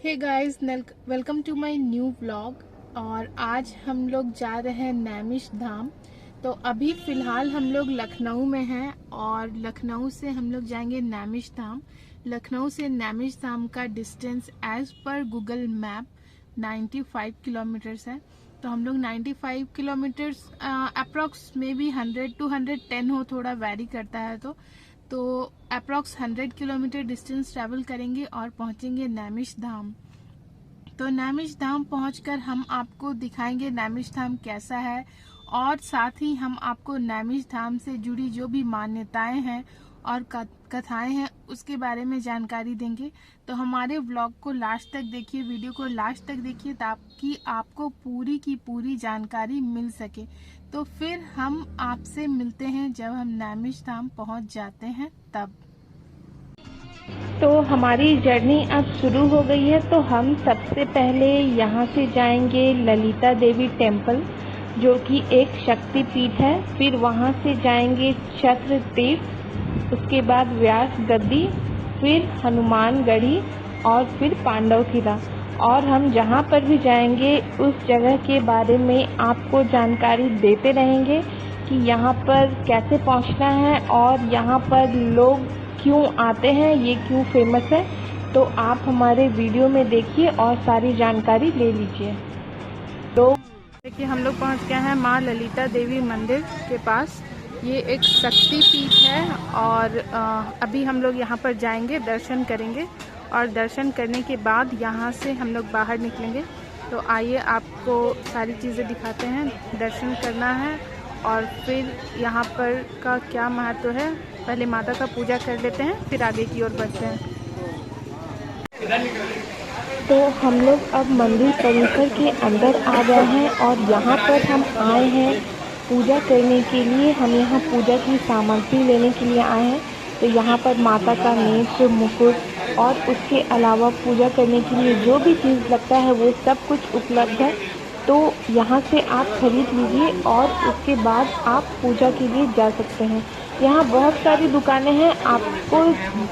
Hey guys, welcome to my new vlog. और आज हम लोग जा रहे हैं नैमिष धाम। तो अभी फ़िलहाल हम लोग लखनऊ में हैं और लखनऊ से हम लोग जाएंगे नैमिष धाम। लखनऊ से नैमिष धाम का distance as per Google map 95 kilometres है। तो हम लोग 95 kilometres approx may be 100 to 110 हो, थोड़ा वैरी करता है। तो अप्रॉक्स 100 किलोमीटर डिस्टेंस ट्रैवल करेंगे और पहुंचेंगे नैमिष धाम। तो नैमिष धाम पहुंचकर हम आपको दिखाएंगे नैमिष धाम कैसा है, और साथ ही हम आपको नैमिष धाम से जुड़ी जो भी मान्यताएं हैं और कथाएं हैं उसके बारे में जानकारी देंगे। तो हमारे व्लॉग को लास्ट तक देखिए, वीडियो को लास्ट तक देखिए ताकि आपको पूरी की पूरी जानकारी मिल सके। तो फिर हम आपसे मिलते हैं जब हम नैमिष धाम पहुंच जाते हैं तब। तो हमारी जर्नी अब शुरू हो गई है। तो हम सबसे पहले यहाँ से जाएंगे ललिता देवी टेम्पल, जो कि एक शक्ति पीठ है। फिर वहाँ से जाएंगे चक्र तीर्थ, उसके बाद व्यास गद्दी, फिर हनुमान गढ़ी और फिर पांडव किला। और हम जहाँ पर भी जाएंगे उस जगह के बारे में आपको जानकारी देते रहेंगे कि यहाँ पर कैसे पहुँचना है और यहाँ पर लोग क्यों आते हैं, ये क्यों फेमस है। तो आप हमारे वीडियो में देखिए और सारी जानकारी ले लीजिए। तो देखिए, हम लोग पहुँच गए हैं माँ ललिता देवी मंदिर के पास। ये एक शक्ति पीठ है और अभी हम लोग यहाँ पर जाएंगे, दर्शन करेंगे और दर्शन करने के बाद यहाँ से हम लोग बाहर निकलेंगे। तो आइए आपको सारी चीज़ें दिखाते हैं। दर्शन करना है और फिर यहाँ पर का क्या महत्व है, पहले माता का पूजा कर लेते हैं फिर आगे की ओर बढ़ते हैं। तो हम लोग अब मंदिर परिसर के अंदर आ गए हैं और यहाँ पर हम आए हैं पूजा करने के लिए। हम यहाँ पूजा की सामग्री लेने के लिए आए हैं। तो यहाँ पर माता का नेत्र, मुकुट और उसके अलावा पूजा करने के लिए जो भी चीज़ लगता है वो सब कुछ उपलब्ध है। तो यहाँ से आप खरीद लीजिए और उसके बाद आप पूजा के लिए जा सकते हैं। यहाँ बहुत सारी दुकानें हैं, आपको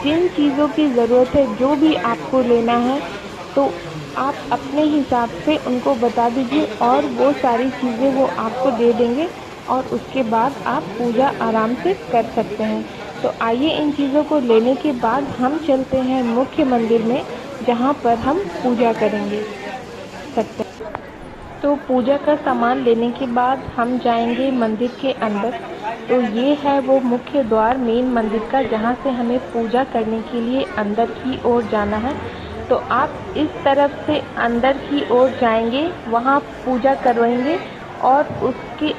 जिन चीज़ों की ज़रूरत है, जो भी आपको लेना है, तो आप अपने हिसाब से उनको बता दीजिए और वो सारी चीज़ें वो आपको दे देंगे और उसके बाद आप पूजा आराम से कर सकते हैं। तो आइए इन चीज़ों को लेने के बाद हम चलते हैं मुख्य मंदिर में, जहाँ पर हम पूजा करेंगे सकते हैं। तो पूजा का सामान लेने के बाद हम जाएंगे मंदिर के अंदर। तो ये है वो मुख्य द्वार मेन मंदिर का, जहाँ से हमें पूजा करने के लिए अंदर की ओर जाना है। तो आप इस तरफ से अंदर की ओर जाएंगे, वहाँ पूजा करवाएंगे और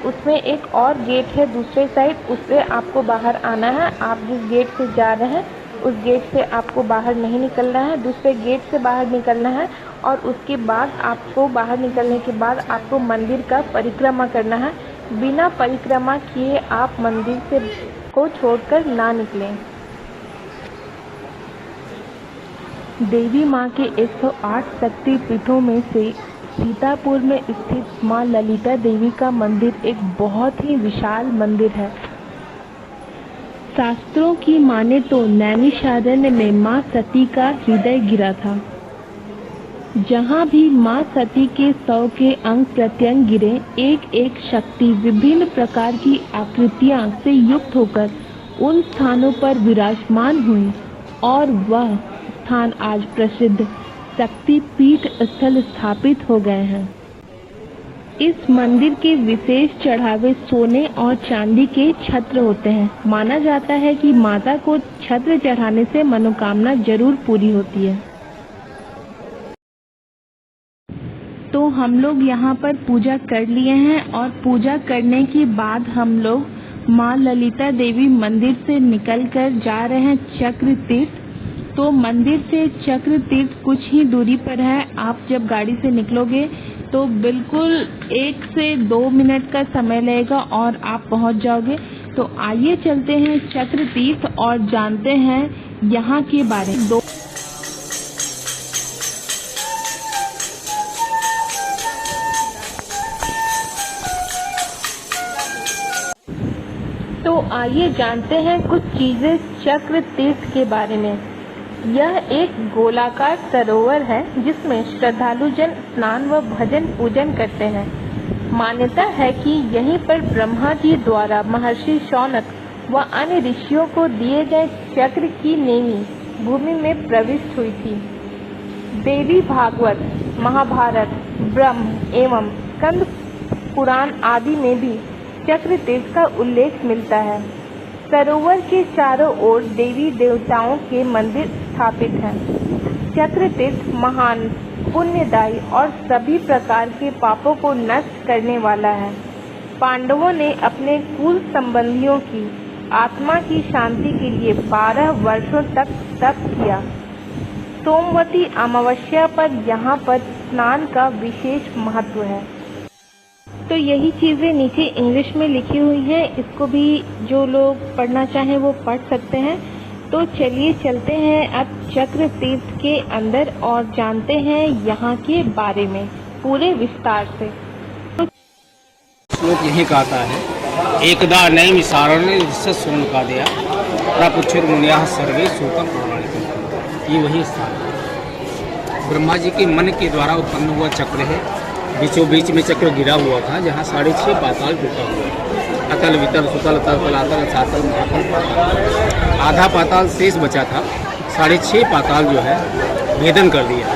उसमें एक और गेट है दूसरे साइड, उससे आपको बाहर आना है। आप जिस गेट से जा रहे हैं उस गेट से आपको बाहर नहीं निकलना है, दूसरे गेट से बाहर निकलना है। और उसके बाद आपको बाहर निकलने के बाद आपको मंदिर का परिक्रमा करना है। बिना परिक्रमा किए आप मंदिर से को छोड़कर ना निकलें। देवी माँ के 108 शक्ति पीठों में से सीतापुर में स्थित माँ ललिता देवी का मंदिर एक बहुत ही विशाल मंदिर है। शास्त्रों की माने तो नैमिषारण्य में माँ सती का हृदय गिरा था। जहाँ भी माँ सती के 100 के अंग प्रत्यंग गिरे, एक एक शक्ति विभिन्न प्रकार की आकृतियाँ से युक्त होकर उन स्थानों पर विराजमान हुई और वह स्थान आज प्रसिद्ध शक्ति पीठ स्थल स्थापित हो गए हैं। इस मंदिर के विशेष चढ़ावे सोने और चांदी के छत्र होते हैं। माना जाता है कि माता को छत्र चढ़ाने से मनोकामना जरूर पूरी होती है। तो हम लोग यहाँ पर पूजा कर लिए हैं और पूजा करने के बाद हम लोग माँ ललिता देवी मंदिर से निकलकर जा रहे हैं चक्र तीर्थ। तो मंदिर से चक्र तीर्थ कुछ ही दूरी पर है। आप जब गाड़ी से निकलोगे तो बिल्कुल 1 से 2 मिनट का समय लगेगा और आप पहुँच जाओगे। तो आइए चलते हैं चक्र तीर्थ और जानते हैं यहाँ के बारे में। तो आइए जानते हैं कुछ चीजें चक्र तीर्थ के बारे में। यह एक गोलाकार सरोवर है जिसमें श्रद्धालु जन स्नान व भजन पूजन करते हैं। मान्यता है कि यहीं पर ब्रह्मा जी द्वारा महर्षि शौनक व अन्य ऋषियों को दिए गए चक्र की नेमी भूमि में प्रविष्ट हुई थी। देवी भागवत, महाभारत, ब्रह्म एवं स्कंद पुराण आदि में भी चक्र तीर्थ का उल्लेख मिलता है। सरोवर के चारों ओर देवी देवताओं के मंदिर स्थापित हैं। चक्र तीर्थ महान, पुण्यदायी और सभी प्रकार के पापों को नष्ट करने वाला है। पांडवों ने अपने कुल संबंधियों की आत्मा की शांति के लिए 12 वर्षों तक तप किया। सोमवती अमावस्या पर यहाँ पर स्नान का विशेष महत्व है। तो यही चीजें नीचे इंग्लिश में लिखी हुई हैं, इसको भी जो लोग पढ़ना चाहें वो पढ़ सकते हैं। तो चलिए चलते हैं अब चक्र तीर्थ के अंदर और जानते हैं यहाँ के बारे में पूरे विस्तार से। श्लोक यही कहता है, एकदा नैम सारण्य जिससे सोन का दिया प्रपुच्छुर मुनिया सर्वे सूतम प्रमाणित। ये वही स्थान है। ब्रह्मा जी के मन के द्वारा उत्पन्न हुआ चक्र है। बीचों बीच में चक्र गिरा हुआ था, जहाँ 6.5 पाताल टूटा हुआ, अतल वितल सुतल तल तलातल सातल महातल पाताल। आधा पाताल शेष बचा था, 6.5 पाताल जो है भेदन कर दिया।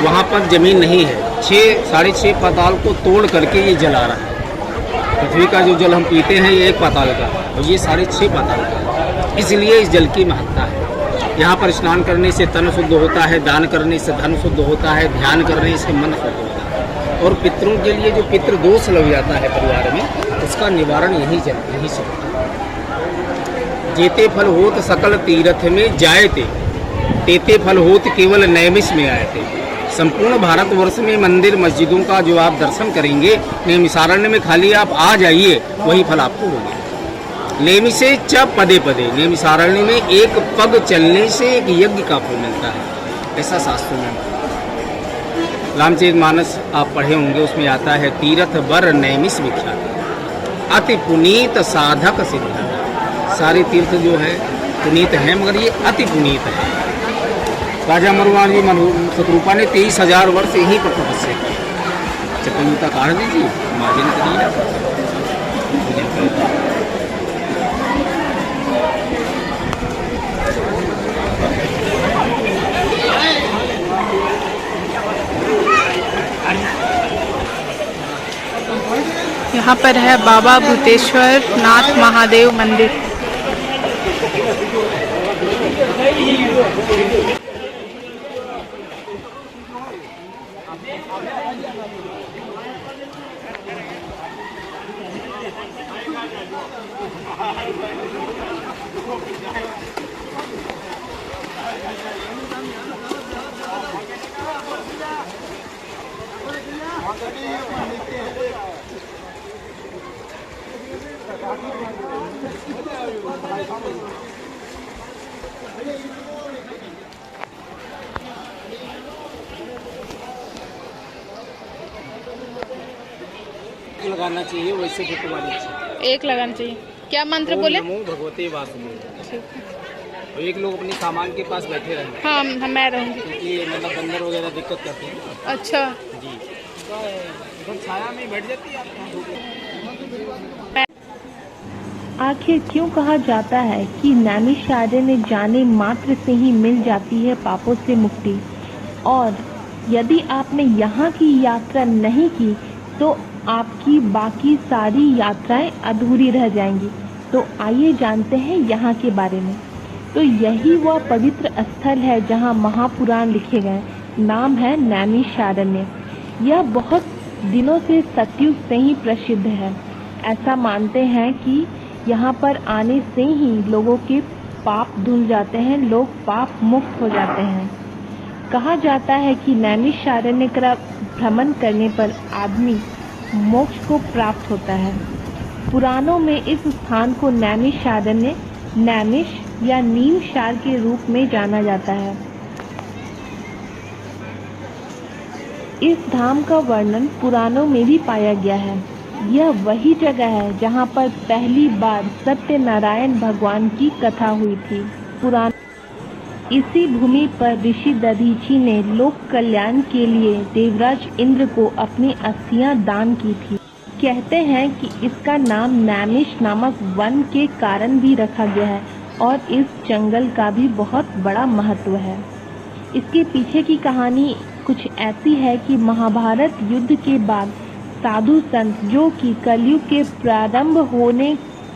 वहाँ पर जमीन नहीं है, 6.5 पाताल को तोड़ करके ये जल आ रहा है। पृथ्वी का जो जल हम पीते हैं ये 1 पाताल का और ये 6.5 पाताल का, इसलिए इस जल की महत्ता है। यहाँ पर स्नान करने से तन शुद्ध होता है, दान करने से धन शुद्ध होता है, ध्यान करने से मन शुद्ध होता है। और पितरों के लिए जो पितृ दोष लग जाता है परिवार में, उसका निवारण यही से होता है। जेते फल होत सकल तीर्थ में जायते, तेते फल होत केवल नैमिष में आयते। संपूर्ण भारतवर्ष में मंदिर मस्जिदों का जो आप दर्शन करेंगे, नैमिषारण्य में खाली आप आ जाइए, वही फल आपको होगा। नैमिषे च पदे पदे, नैमिषारण्य में एक पग चलने से एक यज्ञ का फल मिलता है, ऐसा शास्त्रों में। रामचरितमानस आप पढ़े होंगे, उसमें आता है तीर्थ बर नैमिष विख्यात, अति पुनीत साधक सिद्ध। सारे तीर्थ जो है पुनीत हैं, मगर ये अति पुनीत है। राजा मरुआन जी शत्रुपा ने 23,000 वर्ष यहीं पर तपस्या की। चक्करयूता काढ़ दीजिए, मार्जिन करिए। यहाँ पर है बाबा भूतेश्वर नाथ महादेव मंदिर। लगाना चाहिए, वैसे भी तुम्हारी इच्छा। एक लगाना चाहिए। क्या मंत्र बोले? नमो भगवते वासुदेव। और एक लोग अपने सामान के पास बैठे रहेंगे। हाँ, मैं रहूँगी क्योंकि मतलब बंदर वगैरह दिक्कत करते हैं। अच्छा जी, तो छाया में बैठ जाती है। आखिर क्यों कहा जाता है कि नैमिषारण्य जाने मात्र से ही मिल जाती है पापों से मुक्ति, और यदि आपने यहाँ की यात्रा नहीं की तो आपकी बाकी सारी यात्राएं अधूरी रह जाएंगी। तो आइए जानते हैं यहाँ के बारे में। तो यही वह पवित्र स्थल है जहाँ महापुराण लिखे गए। नाम है नैमिषारण्य। यह बहुत दिनों से सतयुग से ही प्रसिद्ध है। ऐसा मानते हैं कि यहाँ पर आने से ही लोगों के पाप धुल जाते हैं, लोग पाप मुक्त हो जाते हैं। कहा जाता है कि नैमिषारण्य का भ्रमण करने पर आदमी मोक्ष को प्राप्त होता है। पुराणों में इस स्थान को नैमिषारण्य, नैमिष या नीमशार के रूप में जाना जाता है। इस धाम का वर्णन पुराणों में भी पाया गया है। यह वही जगह है जहाँ पर पहली बार सत्यनारायण भगवान की कथा हुई थी। इसी भूमि पर ऋषि दधीची ने लोक कल्याण के लिए देवराज इंद्र को अपनी अस्थियां दान की थी। कहते हैं कि इसका नाम नैमिष नामक वन के कारण भी रखा गया है और इस जंगल का भी बहुत बड़ा महत्व है। इसके पीछे की कहानी कुछ ऐसी है कि महाभारत युद्ध के बाद साधु संत जो कि कलयुग के प्रारंभ होने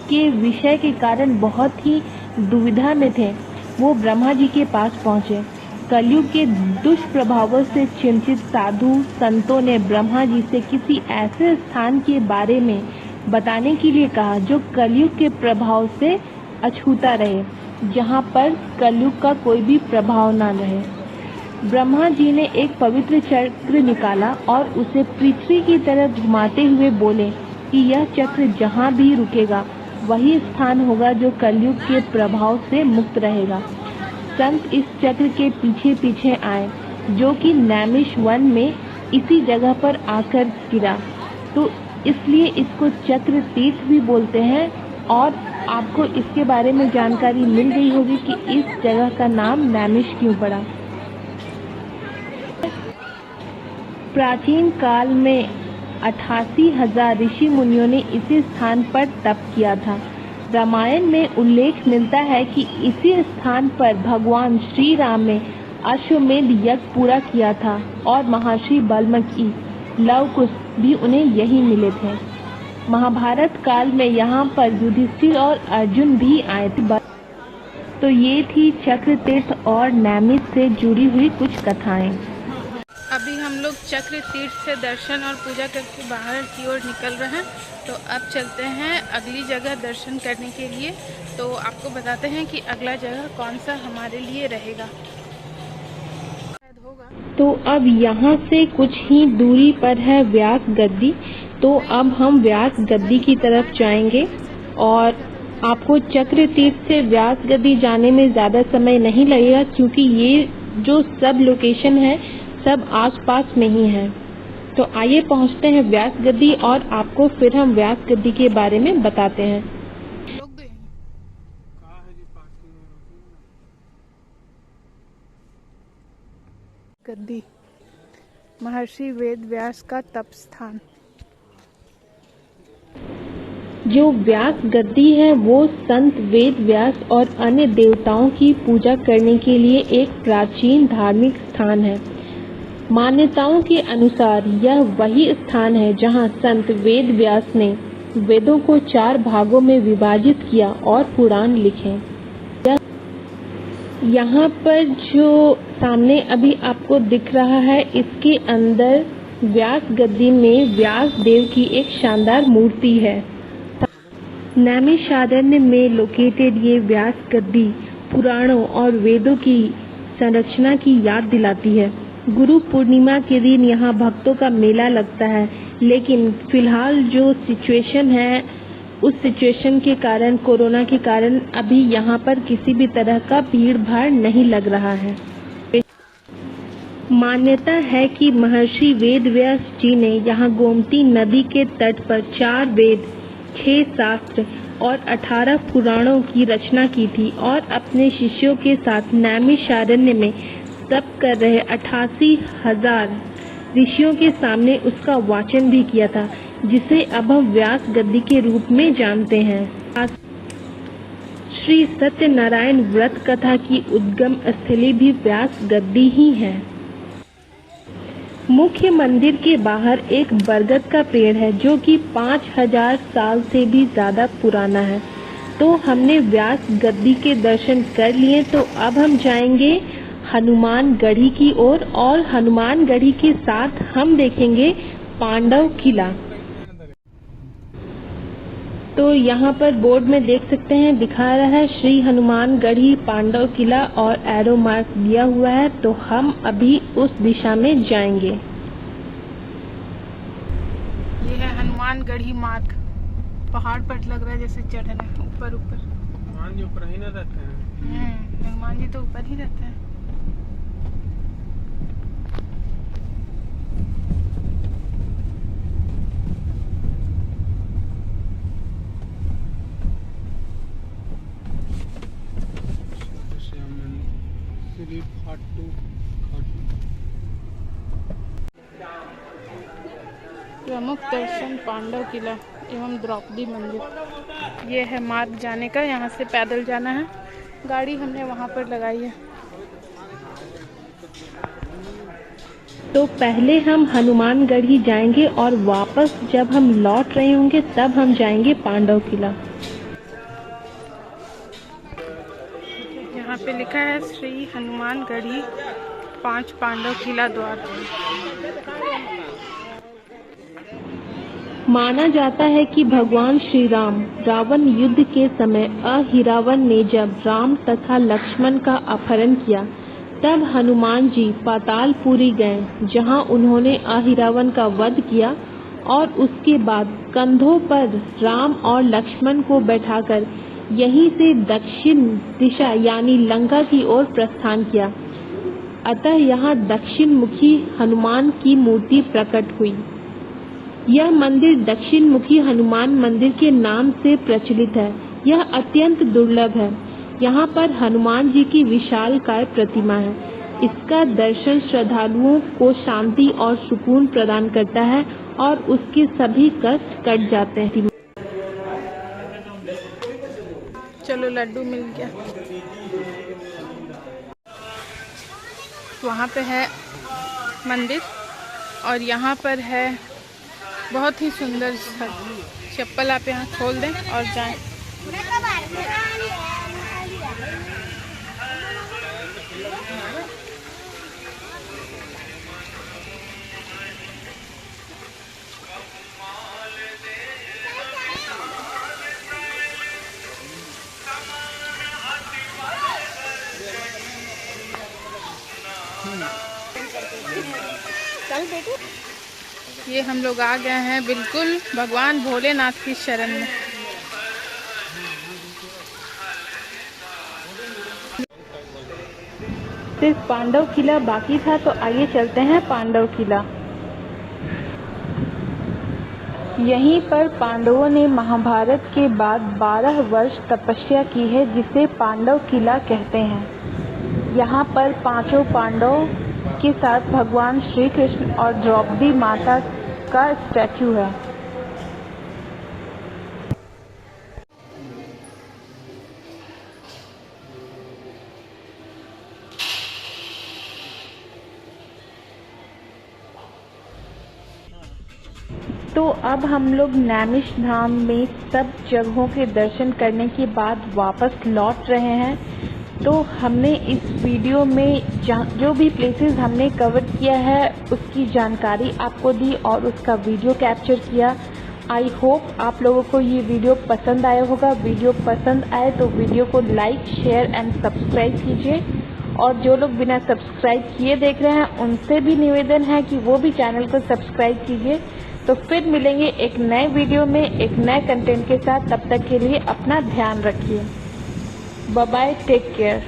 के विषय के कारण बहुत ही दुविधा में थे, वो ब्रह्मा जी के पास पहुँचे। कलयुग के दुष्प्रभावों से चिंतित साधु संतों ने ब्रह्मा जी से किसी ऐसे स्थान के बारे में बताने के लिए कहा जो कलयुग के प्रभाव से अछूता रहे, जहाँ पर कलयुग का कोई भी प्रभाव न रहे। ब्रह्मा जी ने एक पवित्र चक्र निकाला और उसे पृथ्वी की तरफ घुमाते हुए बोले कि यह चक्र जहाँ भी रुकेगा वही स्थान होगा जो कलयुग के प्रभाव से मुक्त रहेगा। संत इस चक्र के पीछे पीछे आए जो कि नैमिष वन में इसी जगह पर आकर गिरा, तो इसलिए इसको चक्र तीर्थ भी बोलते हैं। और आपको इसके बारे में जानकारी मिल गई होगी कि इस जगह का नाम नैमिष क्यों पड़ा। प्राचीन काल में 88,000 ऋषि मुनियों ने इसी स्थान पर तप किया था। रामायण में उल्लेख मिलता है कि इसी स्थान पर भगवान श्री राम ने अश्वमेध यज्ञ पूरा किया था और महर्षि वाल्मीकि लव कुश भी उन्हें यही मिले थे। महाभारत काल में यहाँ पर युधिष्ठिर और अर्जुन भी आए थे। तो ये थी चक्र तीर्थ और नैमिष से जुड़ी हुई कुछ कथाएं। अभी हम लोग चक्र तीर्थ से दर्शन और पूजा करके बाहर की ओर निकल रहे हैं, तो अब चलते हैं अगली जगह दर्शन करने के लिए। तो आपको बताते हैं कि अगला जगह कौन सा हमारे लिए रहेगा। तो अब यहाँ से कुछ ही दूरी पर है व्यास गद्दी, तो अब हम व्यास गद्दी की तरफ जाएंगे और आपको चक्र तीर्थ से व्यास गद्दी जाने में ज़्यादा समय नहीं लगेगा क्योंकि ये जो सब लोकेशन है सब आसपास में ही है। तो आइए पहुंचते हैं व्यास गद्दी और आपको फिर हम व्यास गद्दी के बारे में बताते हैं। गद्दी महर्षि वेद व्यास का तप स्थान। जो व्यास गद्दी है वो संत वेद व्यास और अन्य देवताओं की पूजा करने के लिए एक प्राचीन धार्मिक स्थान है। मान्यताओं के अनुसार यह वही स्थान है जहां संत वेद व्यास ने वेदों को 4 भागों में विभाजित किया और पुराण लिखे। यहाँ पर जो सामने अभी आपको दिख रहा है इसके अंदर व्यास गद्दी में व्यास देव की एक शानदार मूर्ति है। नैमिषारण्य में लोकेटेड ये व्यास गद्दी पुराणों और वेदों की संरचना की याद दिलाती है। गुरु पूर्णिमा के दिन यहाँ भक्तों का मेला लगता है, लेकिन फिलहाल जो सिचुएशन है उस सिचुएशन के कारण, कोरोना के कारण अभी यहाँ पर किसी भी तरह का भीड़ भाड़ नहीं लग रहा है। मान्यता है कि महर्षि वेद व्यास जी ने यहाँ गोमती नदी के तट पर 4 वेद, 6 शास्त्र और 18 पुराणों की रचना की थी और अपने शिष्यों के साथ नैमिषारण्य में तप कर रहे 88,000 ऋषियों के सामने उसका वाचन भी किया था, जिसे अब हम व्यास गद्दी के रूप में जानते हैं। श्री सत्यनारायण व्रत कथा की उद्गम स्थली भी व्यास गद्दी ही है। मुख्य मंदिर के बाहर एक बरगद का पेड़ है जो कि 5000 साल से भी ज्यादा पुराना है। तो हमने व्यास गद्दी के दर्शन कर लिए, तो अब हम जाएंगे हनुमान गढ़ी की ओर और हनुमान गढ़ी के साथ हम देखेंगे पांडव किला। तो यहाँ पर बोर्ड में देख सकते हैं दिखा रहा है श्री हनुमान गढ़ी पांडव किला और एरो मार्क दिया हुआ है, तो हम अभी उस दिशा में जाएंगे। ये है हनुमान गढ़ी मार्ग। पहाड़ पर लग रहा है जैसे चढ़ना ऊपर ऊपर। हनुमान जी ऊपर ही ना रहते हैं। हनुमान जी तो ऊपर ही रहते हैं। प्रमुख दर्शन पांडव किला एवं द्रौपदी मंदिर। ये है मार्ग जाने का, यहाँ से पैदल जाना है। गाड़ी हमने वहाँ पर लगाई है। तो पहले हम हनुमानगढ़ी जाएंगे और वापस जब हम लौट रहे होंगे तब हम जाएंगे पांडव किला। यहाँ पे लिखा है श्री हनुमानगढ़ी 5 पांडव किला द्वार। माना जाता है कि भगवान श्री राम रावण युद्ध के समय अहिरावण ने जब राम तथा लक्ष्मण का अपहरण किया तब हनुमान जी पातालपुरी गए, जहां उन्होंने अहिरावण का वध किया और उसके बाद कंधों पर राम और लक्ष्मण को बैठाकर यहीं से दक्षिण दिशा यानी लंका की ओर प्रस्थान किया। अतः यहाँ दक्षिण मुखी हनुमान की मूर्ति प्रकट हुई। यह मंदिर दक्षिण मुखी हनुमान मंदिर के नाम से प्रचलित है। यह अत्यंत दुर्लभ है। यहाँ पर हनुमान जी की विशालकाय प्रतिमा है। इसका दर्शन श्रद्धालुओं को शांति और सुकून प्रदान करता है और उसके सभी कष्ट कट जाते हैं। चलो लड्डू मिल गया। वहाँ पे है मंदिर और यहाँ पर है बहुत ही सुंदर स्थल। चप्पल आप यहाँ खोल दें और जाएं। चल बेटे। ये हम लोग आ गए हैं बिल्कुल भगवान भोलेनाथ की शरण में। सिर्फ पांडव किला बाकी था, तो आइए चलते हैं पांडव किला। यहीं पर पांडवों ने महाभारत के बाद 12 वर्ष तपस्या की है, जिसे पांडव किला कहते हैं। यहाँ पर 5 पांडवों के साथ भगवान श्री कृष्ण और द्रौपदी माता का स्टैचू है। तो अब हम लोग नैमिष धाम में सब जगहों के दर्शन करने के बाद वापस लौट रहे हैं। तो हमने इस वीडियो में जो भी प्लेसेस हमने कवर किया है उसकी जानकारी आपको दी और उसका वीडियो कैप्चर किया। आई होप आप लोगों को ये वीडियो पसंद आया होगा। वीडियो पसंद आए तो वीडियो को लाइक, शेयर एंड सब्सक्राइब कीजिए। और जो लोग बिना सब्सक्राइब किए देख रहे हैं उनसे भी निवेदन है कि वो भी चैनल को सब्सक्राइब कीजिए। तो फिर मिलेंगे एक नए वीडियो में एक नए कंटेंट के साथ। तब तक के लिए अपना ध्यान रखिए। Bye bye, take care.